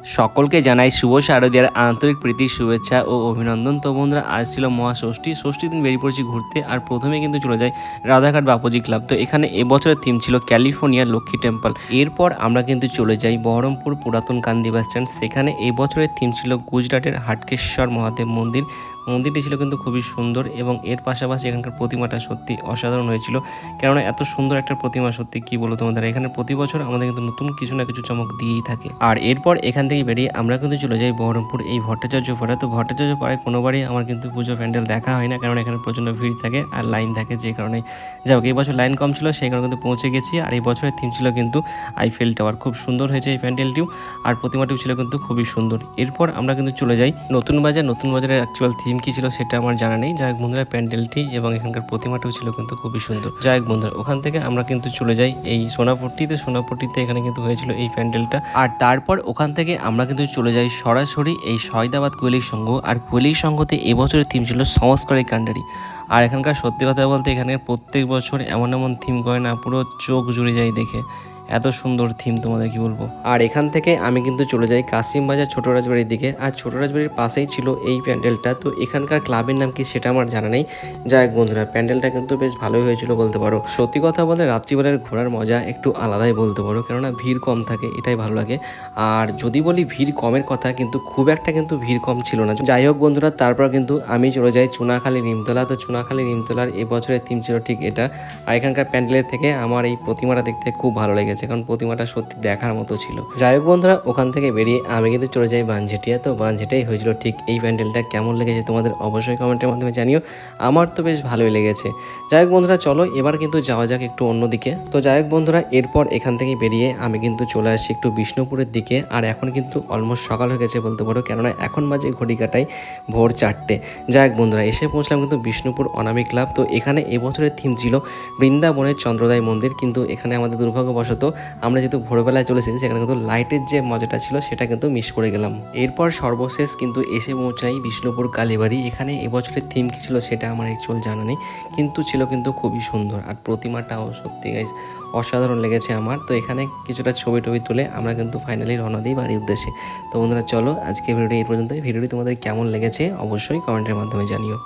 সকলকে জানাই শুভ শারদীয়ার আন্তরিক প্রীতি শুভেচ্ছা ও অভিনন্দন। তো বন্ধুরা, আজ ছিল মহাষষ্ঠী। ষষ্ঠীর দিন বেরিয়ে পড়েছি ঘুরতে, আর প্রথমে কিন্তু চলে যাই রাধাঘাট বাপুজি ক্লাব। তো এখানে এবছরের থিম ছিল ক্যালিফোর্নিয়ার লক্ষ্মী টেম্পল। এরপর আমরা কিন্তু চলে যাই বহরমপুর পুরাতন কান্দি বাস স্ট্যান্ড। সেখানে এই বছরের থিম ছিল গুজরাটের হাটকেশ্বর মহাদেব মন্দির। মন্দিরটি ছিল কিন্তু খুবই সুন্দর, এবং এর পাশাপাশি এখানকার প্রতিমাটা সত্যি অসাধারণ হয়েছিল। কেননা এত সুন্দর একটা প্রতিমা, সত্যি কি বলবো তোমাদের, এখানে প্রতি বছর আমাদের কিন্তু নতুন কিছু না কিছু চমক দিয়েই থাকে। আর এরপর এখান থেকে বেরিয়ে আমরা কিন্তু চলে যাই বহরমপুর এই ভট্টাচার্য পাড়া। তো ভট্টাচার্য পাড়ায় কোনোবারই আমার কিন্তু পুজো প্যান্ডেল দেখা হয় না, কারণ এখানে প্রচণ্ড ভিড় থাকে আর লাইন থাকে, যে কারণে যাই হোক এই বছর লাইন কম ছিল, সেই কারণে কিন্তু পৌঁছে গেছি। আর এই বছরের থিম ছিল কিন্তু আইফেল টাওয়ার। খুব সুন্দর হয়েছে এই প্যান্ডেলটিও, আর প্রতিমাটিও ছিল কিন্তু খুবই সুন্দর। এরপর আমরা কিন্তু চলে যাই নতুন বাজার। নতুন বাজারের অ্যাকচুয়াল থিম কী ছিল সেটা আমার জানা নেই। যাই হোক বন্ধুরা, প্যান্ডেলটি এবং এখানকার প্রতিমাটিও ছিল কিন্তু খুবই সুন্দর। যাই হোক বন্ধুরা, ওখান থেকে আমরা কিন্তু চলে যাই এই সোনাপট্টিতে। সোনাপট্টিতে এখানে কিন্তু হয়েছিল এই প্যান্ডেলটা। আর তারপর ওখান থেকে আমরা কিন্তু চলে যাই সরাসরি এই শহীদাবাদ কোয়েলি সংঘ। আর কোয়েলি সংঘতে এবছরের থিম ছিল সংস্কারের কাণ্ডারি। আর এখানকার সত্যি কথা বলতে এখানে প্রত্যেক বছর এমন এমন থিম করে না, পুরো চোখ জুড়ে যায় দেখে, এত সুন্দর থিম তোমাদের কি বলবো। আর এখান থেকে আমি কিন্তু চলে যাই কাশিম বাজার ছোট রাজবাড়ির দিকে। আর ছোট রাজবাড়ির পাশেই ছিল এই প্যান্ডেলটা। তো এখানকার ক্লাবের নাম কি সেটা আমার জানা নেই। যাই হোক বন্ধুরা, প্যান্ডেলটা কিন্তু বেশ ভালোই হয়েছিল বলতে পারো। সত্যি কথা বলতে রাত্রিবেলার ঘোরার মজা একটু আলাদাই বলতে পারো, কেননা ভিড় কম থাকে, এটাই ভালো লাগে। আর যদি বলি ভিড় কমের কথা, কিন্তু খুব একটা কিন্তু ভিড় কম ছিল না। যাই হোক বন্ধুরা, তারপর কিন্তু আমি চলে যাই চুনাখালী নিমতলা। তো চুনাখালী নিমতলার এবছরের থিম ছিল ঠিক এটা। আর এখানকার প্যান্ডেলের থেকে আমার এই প্রতিমাটা দেখতে খুব ভালো লেগেছে, কারণ প্রতিমাটা সত্যি দেখার মতো ছিল। যাই হোক বন্ধুরা, ওখান থেকে বেরিয়ে আমি কিন্তু চলে যাই বানঝেটিয়া। তো বানঝেটিয়াই হয়েছিল ঠিক এই প্যান্ডেলটা। কেমন লেগেছে তোমাদের অবশ্যই কমেন্টের মাধ্যমে জানিও। আমার তো বেশ ভালোই লেগেছে। যাই হোক বন্ধুরা, চলো এবার কিন্তু যাওয়া যাক একটু অন্যদিকে। তো যাই হোক বন্ধুরা, এরপর এখান থেকে বেরিয়ে আমি কিন্তু চলে আসি একটু বিষ্ণুপুরের দিকে। আর এখন কিন্তু অলমোস্ট সকাল হয়ে গেছে বলতে পারো, কেননা এখন বাজে ঘড়ি কাটায় ভোর 4টে। যাই হোক বন্ধুরা, এসে পৌঁছলাম কিন্তু বিষ্ণুপুর অনামী ক্লাব। তো এখানে এবছরের থিম ছিল বৃন্দাবনের চন্দ্রোদয় মন্দির। কিন্তু এখানে আমাদের দুর্ভাগ্যবশত আমরা যেহেতু ভোরবেলায় চলে এসেছি, সেখানে কিন্তু লাইটের যে মজাটা ছিল সেটা কিন্তু মিস করে গেলাম। এরপর সর্বশেষ কিন্তু এসে পৌঁছাই বিষ্ণুপুর কালীবাড়ি। এখানে এবছরের থিম কী ছিল সেটা আমার অ্যাকচুয়াল জানা নেই, কিন্তু ছিল কিন্তু খুবই সুন্দর। আর প্রতিমাটাও সত্যি গাইস অসাধারণ লেগেছে আমার। তো এখানে কিছুটা ছবি টবি তুলে আমরা কিন্তু ফাইনালি রওনা দিই বাড়ির উদ্দেশ্যে। তো বন্ধুরা চলো, আজকে ভিডিওটি এই পর্যন্তই। ভিডিওটি তোমাদের কেমন লেগেছে অবশ্যই কমেন্টের মাধ্যমে জানিও।